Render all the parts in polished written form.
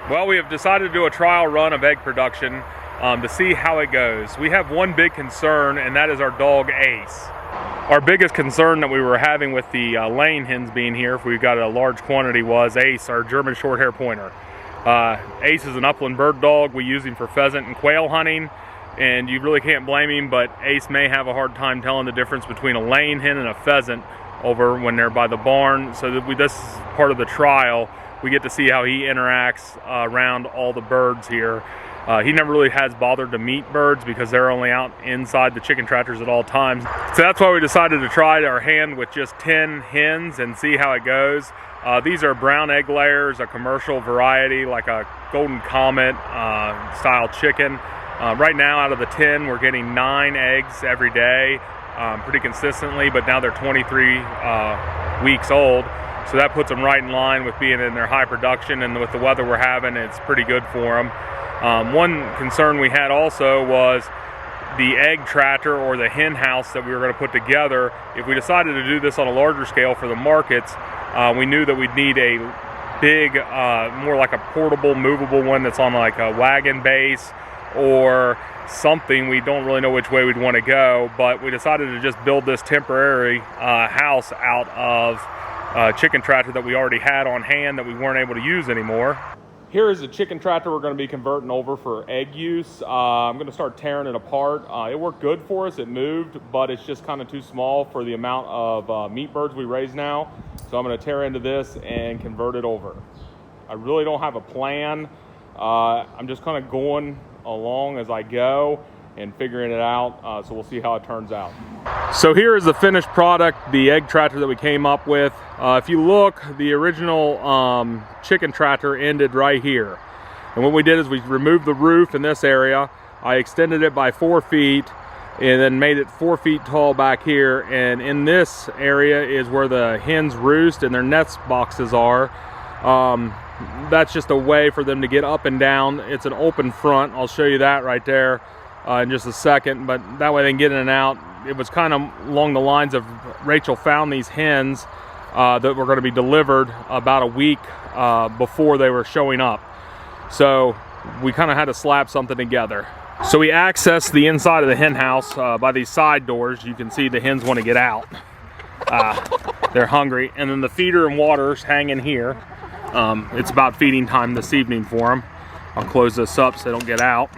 Well, we have decided to do a trial run of egg production to see how it goes. We have one big concern, and that is our dog Ace. Our biggest concern that we were having with the laying hens being here, if we got a large quantity, was Ace, our German short-hair pointer. Ace is an upland bird dog. We use him for pheasant and quail hunting, and you really can't blame him, but Ace may have a hard time telling the difference between a laying hen and a pheasant over when they're by the barn. So that this is part of the trial. We get to see how he interacts around all the birds here. He never really has bothered to meet birds because they're only out inside the chicken tractors at all times. So that's why we decided to try our hand with just 10 hens and see how it goes. These are brown egg layers, a commercial variety like a Golden Comet style chicken. Right now, out of the 10, we're getting 9 eggs every day, pretty consistently, but now they're 23 weeks old. So that puts them right in line with being in their high production, and with the weather we're having, it's pretty good for them. One concern we had also was the egg tractor or the hen house that we were going to put together. If we decided to do this on a larger scale for the markets, we knew that we'd need a big, more like a portable, movable one that's on like a wagon base or something. We don't really know which way we'd want to go, but we decided to just build this temporary house out of chicken tractor that we already had on hand that we weren't able to use anymore. Here is the chicken tractor we're going to be converting over for egg use. I'm going to start tearing it apart. It worked good for us, it moved, but it's just kind of too small for the amount of meat birds we raise now. So I'm going to tear into this and convert it over. I really don't have a plan. I'm just kind of going along as I go and figuring it out, so we'll see how it turns out. So here is the finished product, the egg tractor that we came up with. If you look, the original chicken tractor ended right here. And what we did is we removed the roof in this area. I extended it by 4 feet and then made it 4 feet tall back here. And in this area is where the hens roost and their nest boxes are. That's just a way for them to get up and down. It's an open front. I'll show you that right there in just a second, but that way they can get in and out. It was kind of along the lines of Rachel found these hens that were going to be delivered about a week before they were showing up. So we kind of had to slap something together. So we accessed the inside of the hen house by these side doors. You can see the hens want to get out. They're hungry. And then the feeder and water's hanging here. It's about feeding time this evening for them. I'll close this up so they don't get out.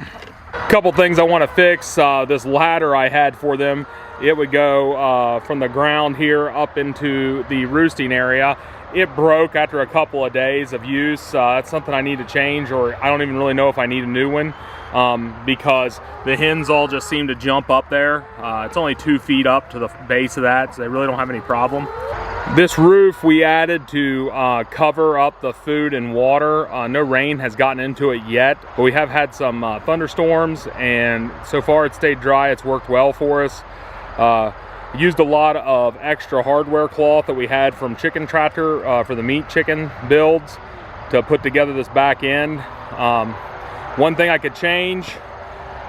Couple things I want to fix. This ladder I had for them, it would go from the ground here up into the roosting area. It broke after a couple of days of use. That's something I need to change, or I don't even really know if I need a new one, because the hens all just seem to jump up there. It's only 2 feet up to the base of that, so they really don't have any problem. This roof we added to cover up the food and water. No rain has gotten into it yet, but we have had some thunderstorms, and so far it's stayed dry. It's worked well for us. Used a lot of extra hardware cloth that we had from chicken tractor for the meat chicken builds to put together this back end. One thing I could change,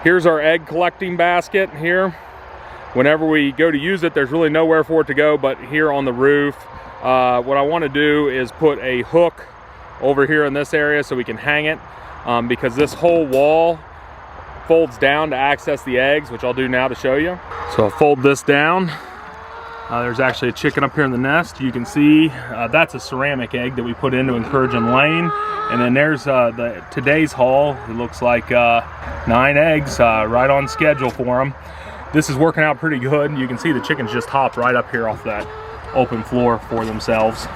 here's our egg collecting basket here. Whenever we go to use it, there's really nowhere for it to go but here on the roof. What I want to do is put a hook over here in this area so we can hang it, because this whole wall folds down to access the eggs, which I'll do now to show you. So I'll fold this down. There's actually a chicken up here in the nest. You can see that's a ceramic egg that we put in to encourage them laying. And then there's today's haul. It looks like 9 eggs, right on schedule for them. This is working out pretty good. You can see the chickens just hopped right up here off that open floor for themselves.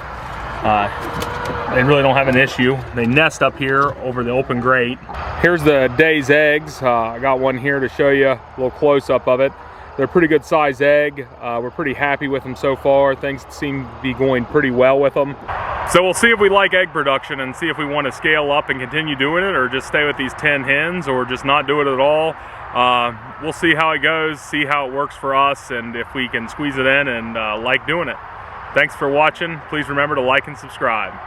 They really don't have an issue. They nest up here over the open grate. Here's the day's eggs. I got one here to show you a little close-up of it. They're a pretty good size egg. We're pretty happy with them so far. Things seem to be going pretty well with them. So we'll see if we like egg production and see if we want to scale up and continue doing it, or just stay with these 10 hens, or just not do it at all. We'll see how it goes, see how it works for us, and if we can squeeze it in and like doing it. Thanks for watching. Please remember to like and subscribe.